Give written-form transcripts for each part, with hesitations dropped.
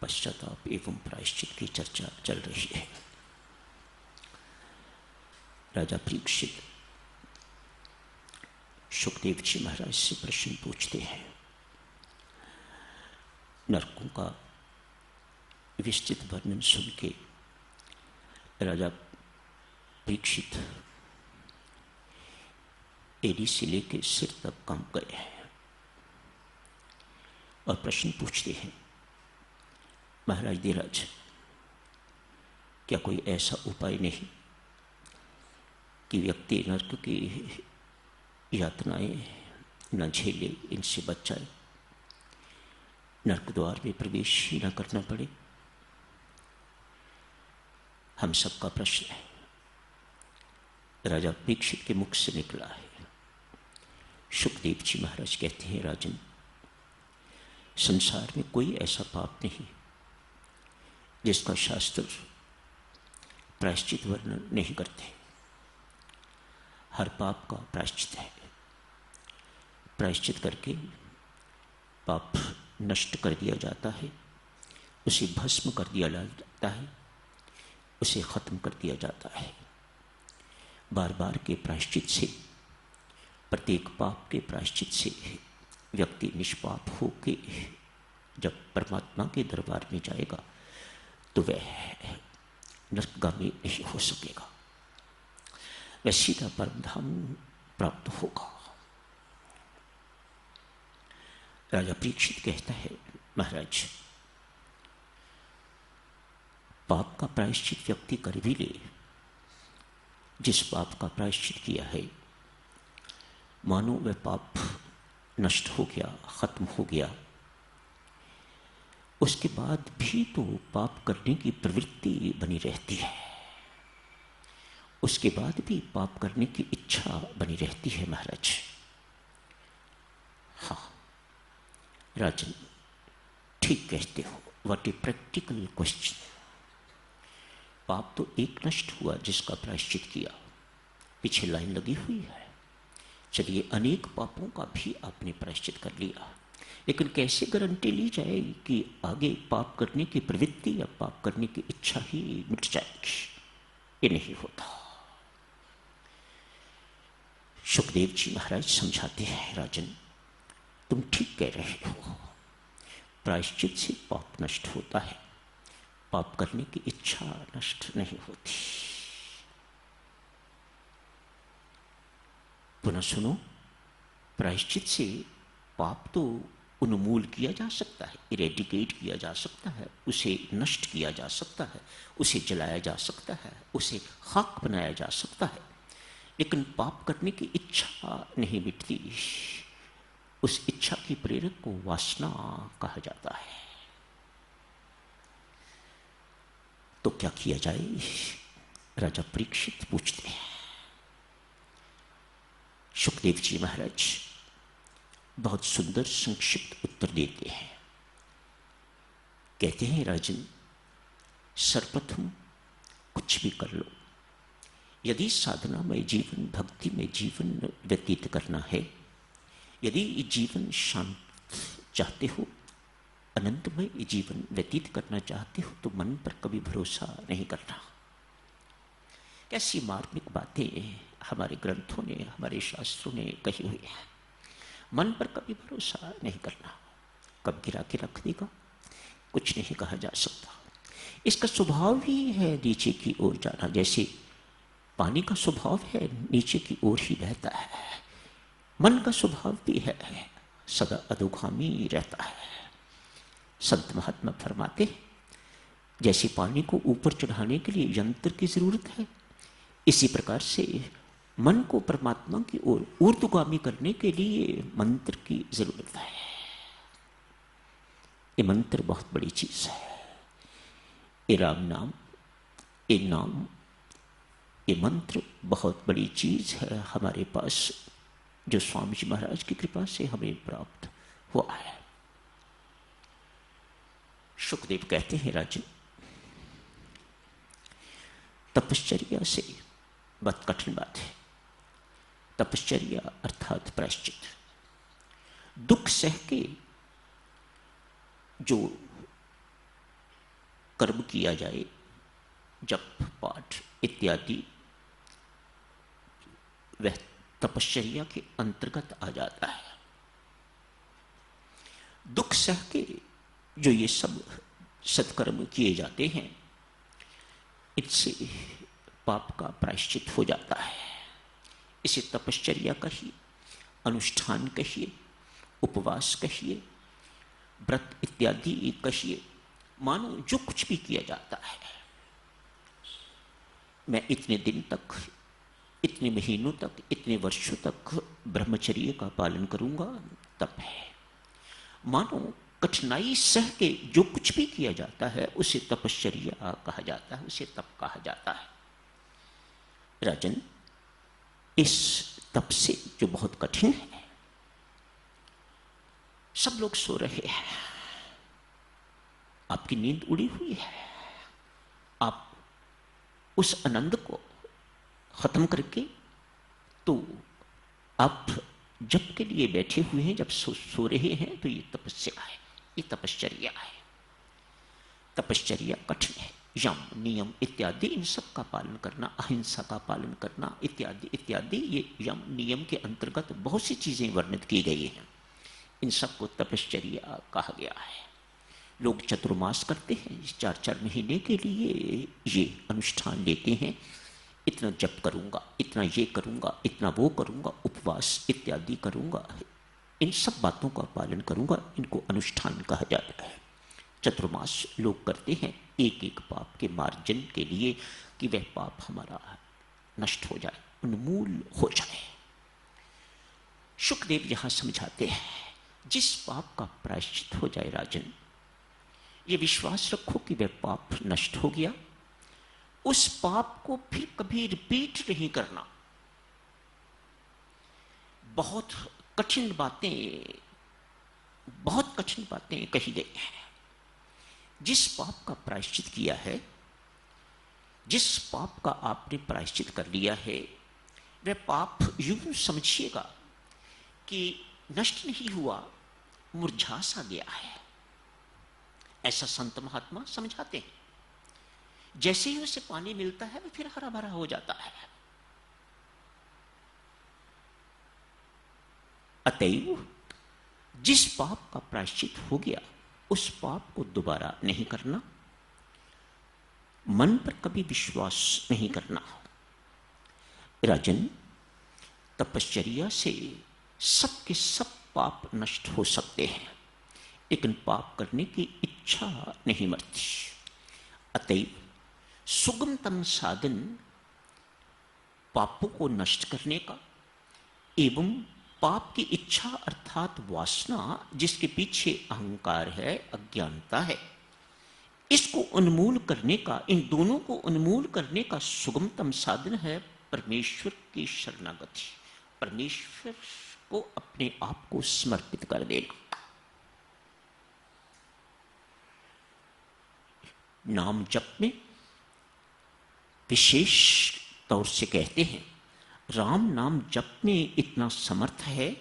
पश्चाताप एवं प्रायश्चित की चर्चा चल रही है। राजा परीक्षित सुखदेव जी महाराज से प्रश्न पूछते हैं। नरकों का विस्तृत वर्णन सुन के राजा परीक्षित एड़ी से लेकर सिर तक कांप गए हैं और प्रश्न पूछते हैं, महाराज धीराज, क्या कोई ऐसा उपाय नहीं कि व्यक्ति नरक की यातनाएं न झेले, इनसे बच जाए, नरक द्वार में प्रवेश ही न करना पड़े? हम सबका प्रश्न है, राजा परीक्षित के मुख से निकला है। सुखदेव जी महाराज कहते हैं, राजन, संसार में कोई ऐसा पाप नहीं जिसका शास्त्र प्रायश्चित वर्णन नहीं करते। हर पाप का प्रायश्चित है। प्रायश्चित करके पाप नष्ट कर दिया जाता है, उसे भस्म कर दिया जाता है, उसे खत्म कर दिया जाता है। बार बार के प्रायश्चित से, प्रत्येक पाप के प्रायश्चित से व्यक्ति निष्पाप होके जब परमात्मा के दरबार में जाएगा तो वह नरकगामी नहीं हो सकेगा, वह सीधा परमधाम प्राप्त होगा। राजा परीक्षित कहता है, महाराज, पाप का प्रायश्चित व्यक्ति कर भी ले, जिस पाप का प्रायश्चित किया है मानो वह पाप नष्ट हो गया, खत्म हो गया, उसके बाद भी तो पाप करने की प्रवृत्ति बनी रहती है, उसके बाद भी पाप करने की इच्छा बनी रहती है। महाराज, हाँ राजन, ठीक कहते हो। What a practical question. पाप तो एक नष्ट हुआ जिसका प्रायश्चित किया, पीछे लाइन लगी हुई है। चलिए, अनेक पापों का भी आपने प्रायश्चित कर लिया, लेकिन कैसे गारंटी ली जाए कि आगे पाप करने की प्रवृत्ति या पाप करने की इच्छा ही मिट जाएगी? ये नहीं होता। सुखदेव जी महाराज समझाते हैं, राजन, तुम ठीक कह रहे हो, प्रायश्चित से पाप नष्ट होता है, पाप करने की इच्छा नष्ट नहीं होती। पुनः सुनो, प्रायश्चित से पाप तो उन्मूल किया जा सकता है, इरेडिकेट किया जा सकता है, उसे नष्ट किया जा सकता है, उसे जलाया जा सकता है, उसे खाक बनाया जा सकता है, लेकिन पाप करने की इच्छा नहीं मिटती। उस इच्छा की प्रेरक को वासना कहा जाता है। तो क्या किया जाए? राजा परीक्षित पूछते हैं। सुखदेव जी महाराज बहुत सुंदर संक्षिप्त उत्तर देते हैं। कहते हैं, राजन, सर्वप्रथम कुछ भी कर लो, यदि साधना में जीवन, भक्ति में जीवन व्यतीत करना है, यदि जीवन शांत चाहते हो, अनंतमय जीवन व्यतीत करना चाहते हो, तो मन पर कभी भरोसा नहीं करना। कैसी मार्मिक बातें हमारे ग्रंथों ने, हमारे शास्त्रों ने कही हुई है। मन पर कभी भरोसा नहीं करना, कब गिरा के रख देगा, कुछ नहीं कहा जा सकता। इसका स्वभाव ही है नीचे की ओर जाना, जैसे पानी का स्वभाव है नीचे की ओर ही बहता है, मन का स्वभाव भी है सदा अधोगामी रहता है। संत महात्मा फरमाते, जैसे पानी को ऊपर चढ़ाने के लिए यंत्र की जरूरत है, इसी प्रकार से मन को परमात्मा की ओर ऊर्ध्वगामी करने के लिए मंत्र की जरूरत है। ये मंत्र बहुत बड़ी चीज है। ये राम नाम, ये नाम, ये मंत्र बहुत बड़ी चीज है हमारे पास, जो स्वामी जी महाराज की कृपा से हमें प्राप्त हुआ है। सुखदेव कहते हैं, राजन, तपश्चर्या से बहुत कठिन बात है। तपश्चर्या अर्थात प्रायश्चित, दुख सह के जो कर्म किया जाए, जप पाठ इत्यादि, वह तपश्चर्या के अंतर्गत आ जाता है। दुख सह के जो ये सब सत्कर्म किए जाते हैं, इससे पाप का प्रायश्चित हो जाता है। इसे तपश्चर्या कहिए, अनुष्ठान कहिए, उपवास कहिए, व्रत इत्यादि कहिए, मानो जो कुछ भी किया जाता है, मैं इतने दिन तक, इतने महीनों तक, इतने वर्षों तक ब्रह्मचर्य का पालन करूंगा, तब है। मानो कठिनाई सह के जो कुछ भी किया जाता है उसे तपश्चर्या कहा जाता है, उसे तप कहा जाता है। राजन, इस तप से जो बहुत कठिन है, सब लोग सो रहे हैं, आपकी नींद उड़ी हुई है, आप उस आनंद को खत्म करके तो आप जप के लिए बैठे हुए हैं, जब सो रहे हैं, तो ये तपस्या है, ये तपश्चर्या है। तपश्चर्या कठिन है। यम नियम इत्यादि इन सब का पालन करना, अहिंसा का पालन करना इत्यादि इत्यादि, ये यम नियम के अंतर्गत बहुत सी चीजें वर्णित की गई हैं। इन सबको तपश्चर्या कहा गया है। लोग चतुर्मास करते हैं, 4-4 महीने के लिए ये अनुष्ठान लेते हैं, इतना जप करूंगा, इतना ये करूंगा, इतना वो करूंगा, उपवास इत्यादि करूंगा, इन सब बातों का पालन करूंगा, इनको अनुष्ठान कहा जाता है। चतुर्मास लोग करते हैं एक एक पाप के मार्जन के लिए, कि वह पाप हमारा नष्ट हो जाए, उन्मूल हो जाए। शुकदेव यहां समझाते हैं, जिस पाप का प्रायश्चित हो जाए राजन, ये विश्वास रखो कि वह पाप नष्ट हो गया, उस पाप को फिर कभी रिपीट नहीं करना। बहुत कठिन बातें कही गई हैं। जिस पाप का प्रायश्चित किया है, जिस पाप का आपने प्रायश्चित कर लिया है, वह पाप यूं समझिएगा कि नष्ट नहीं हुआ, मुरझा सा गया है। ऐसा संत महात्मा समझाते हैं। जैसे ही उसे पानी मिलता है, वह फिर हरा भरा हो जाता है। अतएव जिस पाप का प्रायश्चित हो गया, उस पाप को दोबारा नहीं करना, मन पर कभी विश्वास नहीं करना। राजन, तपश्चर्या से सब के सब पाप नष्ट हो सकते हैं, लेकिन पाप करने की इच्छा नहीं मरती। अतएव सुगमतम साधन पापों को नष्ट करने का एवं पाप की इच्छा अर्थात वासना, जिसके पीछे अहंकार है, अज्ञानता है, इसको उन्मूल करने का, इन दोनों को उन्मूल करने का सुगमतम साधन है परमेश्वर की शरणागति, परमेश्वर को अपने आप को समर्पित कर देना। नाम जप में विशेष तौर से कहते हैं, राम नाम जप में इतना समर्थ है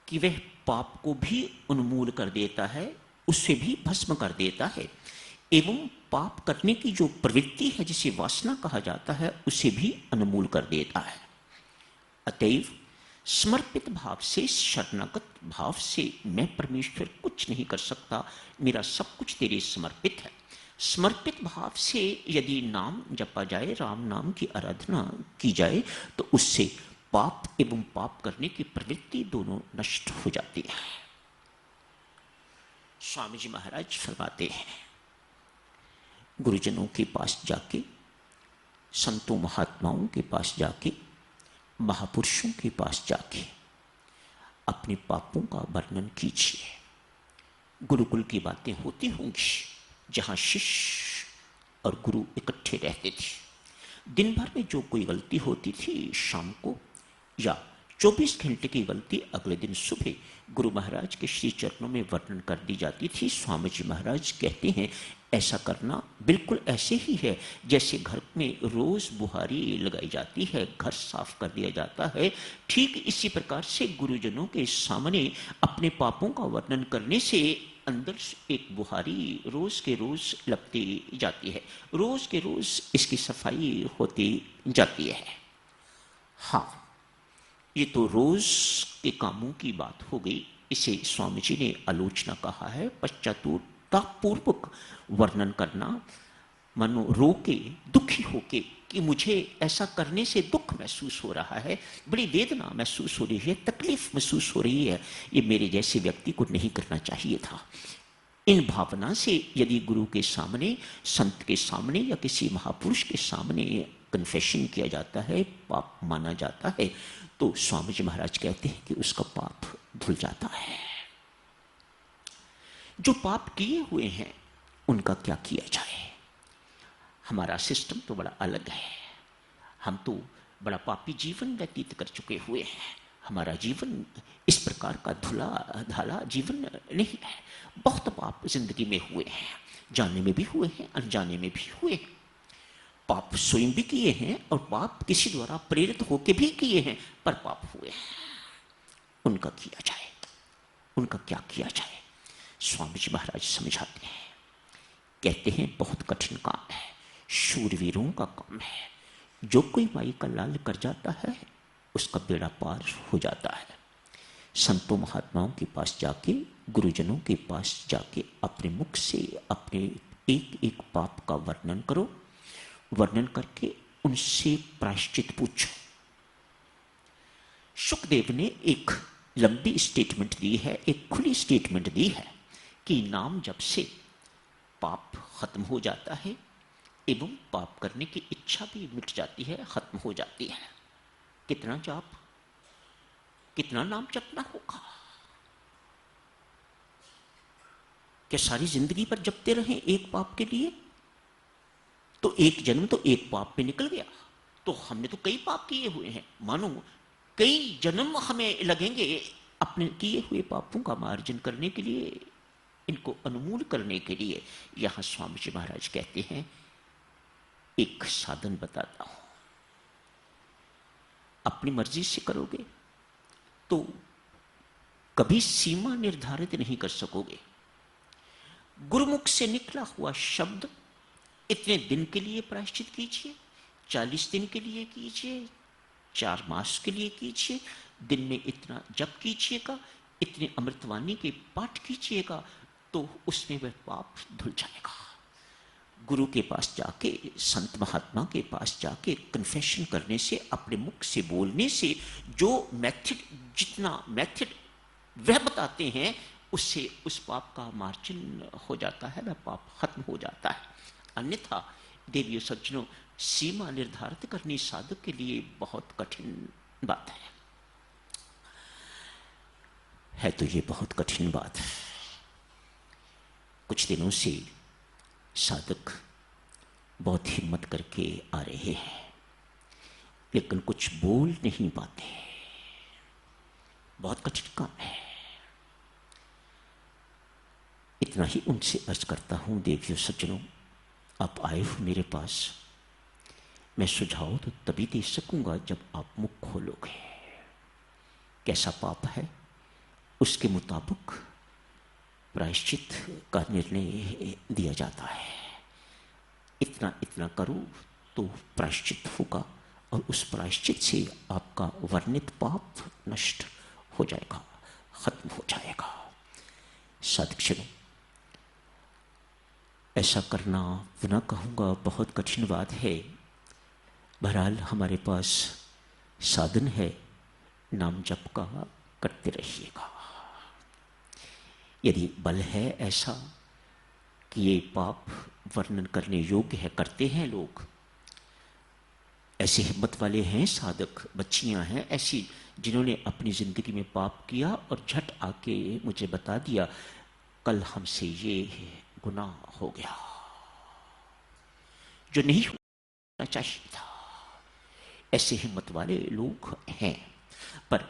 कि वह पाप को भी उन्मूल कर देता है, उसे भी भस्म कर देता है, एवं पाप करने की जो प्रवृत्ति है, जिसे वासना कहा जाता है, उसे भी उन्मूल कर देता है। अतएव समर्पित भाव से, शरणागत भाव से, मैं परमेश्वर कुछ नहीं कर सकता, मेरा सब कुछ तेरे समर्पित है, समर्पित भाव से यदि नाम जपा जाए, राम नाम की आराधना की जाए, तो उससे पाप एवं पाप करने की प्रवृत्ति दोनों नष्ट हो जाती है। स्वामी जी महाराज फरमाते हैं, गुरुजनों के पास जाके, संतों महात्माओं के पास जाके, महापुरुषों के पास जाके अपने पापों का वर्णन कीजिए। गुरुकुल की बातें होती होंगी, जहां शिष्य और गुरु इकट्ठे रहते थे। दिन भर में जो कोई गलती होती थी, शाम को या 24 घंटे की गलती अगले दिन सुबह गुरु महाराज के श्री चरणों में वर्णन कर दी जाती थी। स्वामी जी महाराज कहते हैं, ऐसा करना बिल्कुल ऐसे ही है जैसे घर में रोज बुहारी लगाई जाती है, घर साफ कर दिया जाता है। ठीक इसी प्रकार से गुरुजनों के सामने अपने पापों का वर्णन करने से अंदर एक बुहारी रोज के रोज लगती जाती है, रोज के रोज इसकी सफाई होती जाती है। हाँ, ये तो रोज के कामों की बात हो गई। इसे स्वामी जी ने आलोचना कहा है, पश्चातापूर्वक वर्णन करना, मानो रो के, दुखी होके कि मुझे ऐसा करने से दुख महसूस हो रहा है, बड़ी वेदना महसूस हो रही है, तकलीफ महसूस हो रही है, ये मेरे जैसे व्यक्ति को नहीं करना चाहिए था। इन भावना से यदि गुरु के सामने, संत के सामने या किसी महापुरुष के सामने कन्फेशन किया जाता है, पाप माना जाता है, तो स्वामी जी महाराज कहते हैं कि उसका पाप धुल जाता है। जो पाप किए हुए हैं उनका क्या किया जाए? हमारा सिस्टम तो बड़ा अलग है। हम तो बड़ा पापी जीवन व्यतीत कर चुके हुए हैं। हमारा जीवन इस प्रकार का धुला धाला जीवन नहीं है। बहुत पाप जिंदगी में हुए हैं, जाने में भी हुए हैं, अनजाने में भी हुए हैं। पाप स्वयं भी किए हैं और पाप किसी द्वारा प्रेरित होकर भी किए हैं, पर पाप हुए हैं। उनका किया जाए, उनका क्या किया जाए? स्वामी जी महाराज समझाते हैं, कहते हैं बहुत कठिन काम है, शूरवीरों का काम है। जो कोई माई का लाल कर जाता है उसका बेड़ा पार हो जाता है। संतों महात्माओं के पास जाके, गुरुजनों के पास जाके अपने मुख से अपने एक एक पाप का वर्णन करो, वर्णन करके उनसे प्रायश्चित पूछो। शुकदेव ने एक लंबी स्टेटमेंट दी है, एक खुली स्टेटमेंट दी है कि नाम जप से पाप खत्म हो जाता है एवं पाप करने की इच्छा भी मिट जाती है, खत्म हो जाती है। कितना जाप, कितना नाम जपना होगा? क्या सारी जिंदगी पर जपते रहें एक पाप के लिए? तो एक जन्म तो एक पाप पे निकल गया। तो हमने तो कई पाप किए हुए हैं, मानो कई जन्म हमें लगेंगे अपने किए हुए पापों का मार्जन करने के लिए, इनको अनुमूल करने के लिए। यहां स्वामी जी महाराज कहते हैं एक साधन बताता हूं, अपनी मर्जी से करोगे तो कभी सीमा निर्धारित नहीं कर सकोगे। गुरुमुख से निकला हुआ शब्द, इतने दिन के लिए प्रायश्चित कीजिए, 40 दिन के लिए कीजिए, 4 मास के लिए कीजिए, दिन में इतना जप कीजिएगा, इतने अमृतवाणी के पाठ कीजिएगा, तो उसमें वह पाप धुल जाएगा। गुरु के पास जाके, संत महात्मा के पास जाके कन्फेशन करने से, अपने मुख से बोलने से, जो मेथड, जितना मेथड वह बताते हैं, उससे उस पाप का मार्जन हो जाता है, वह पाप खत्म हो जाता है। अन्यथा देवियों सज्जनों, सीमा निर्धारित करनी साधक के लिए बहुत कठिन बात है तो ये बहुत कठिन बात है। कुछ दिनों से साधक बहुत हिम्मत करके आ रहे हैं, लेकिन कुछ बोल नहीं पाते, बहुत कठिन काम है। इतना ही उनसे अर्ज करता हूं, देवियों सज्जनों, आप आए हो मेरे पास, मैं सुझाव तो तभी दे सकूंगा जब आप मुख खोलोगे। कैसा पाप है उसके मुताबिक प्रायश्चित का निर्णय दिया जाता है। इतना इतना करो तो प्रायश्चित होगा और उस प्रायश्चित से आपका वर्णित पाप नष्ट हो जाएगा, खत्म हो जाएगा। साधक, ऐसा करना पुनः कहूँगा बहुत कठिन बात है। बहरहाल हमारे पास साधन है, नाम जप का करते रहिएगा। यदि बल है ऐसा कि ये पाप वर्णन करने योग्य है, करते हैं लोग, ऐसे हिम्मत वाले हैं साधक, बच्चियां हैं ऐसी जिन्होंने अपनी जिंदगी में पाप किया और झट आके मुझे बता दिया कल हमसे ये गुनाह हो गया, जो नहीं होना चाहिए था। ऐसे हिम्मत वाले लोग हैं। पर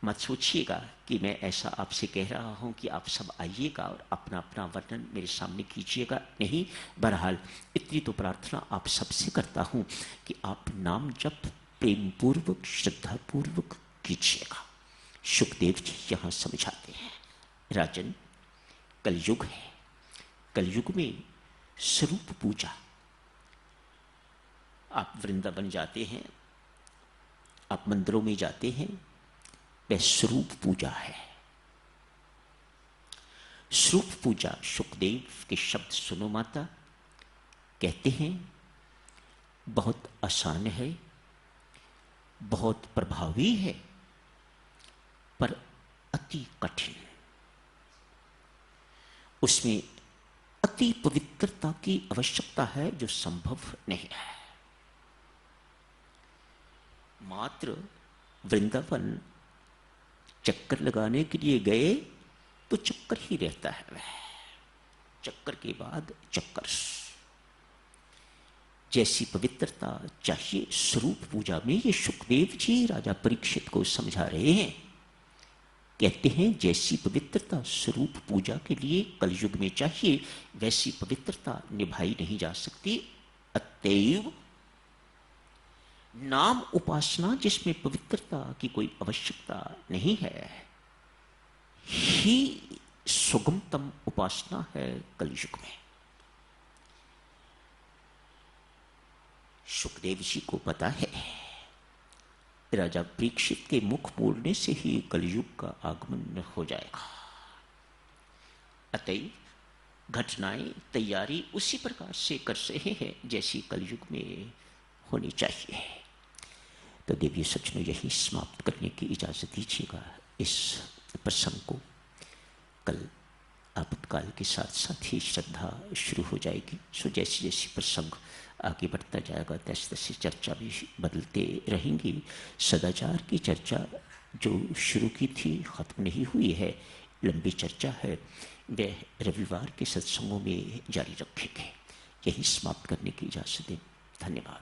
मत सोचिएगा कि मैं ऐसा आपसे कह रहा हूं कि आप सब आइएगा और अपना अपना वर्णन मेरे सामने कीजिएगा, नहीं। बहरहाल इतनी तो प्रार्थना आप सबसे करता हूं कि आप नाम जप प्रेम पूर्वक, श्रद्धा पूर्वक कीजिएगा। सुखदेव जी यहां समझाते हैं, राजन, कलयुग है। कलयुग में स्वरूप पूजा, आप वृंदावन जाते हैं, आप मंदिरों में जाते हैं, वह स्वरूप पूजा है। स्वरूप पूजा, सुखदेव के शब्द सुनो माता, कहते हैं बहुत आसान है, बहुत प्रभावी है, पर अति कठिन। उसमें अति पवित्रता की आवश्यकता है जो संभव नहीं है। मात्र वृंदावन चक्कर लगाने के लिए गए तो चक्कर ही रहता है, वह चक्कर के बाद चक्कर। जैसी पवित्रता चाहिए स्वरूप पूजा में, ये सुखदेव जी राजा परीक्षित को समझा रहे हैं। कहते हैं जैसी पवित्रता स्वरूप पूजा के लिए कलयुग में चाहिए, वैसी पवित्रता निभाई नहीं जा सकती। अतएव नाम उपासना, जिसमें पवित्रता की कोई आवश्यकता नहीं है, ही सुगमतम उपासना है कलयुग में। सुखदेव जी को पता है राजा परीक्षित के मुख बोलने से ही कलयुग का आगमन हो जाएगा। अतएव घटनाएं, तैयारी उसी प्रकार से कर रहे हैं जैसी कलयुग में होनी चाहिए। तो देवी सज्जनों, यही समाप्त करने की इजाजत दीजिएगा इस प्रसंग को। कल आपातकाल के साथ साथ ही श्रद्धा शुरू हो जाएगी। सो जैसे जैसे प्रसंग आगे बढ़ता जाएगा तैसे तैसे चर्चा भी बदलते रहेंगी। सदाचार की चर्चा जो शुरू की थी ख़त्म नहीं हुई है, लंबी चर्चा है, वह रविवार के सत्संगों में जारी रखेंगे। यही समाप्त करने की इजाज़त दें। धन्यवाद।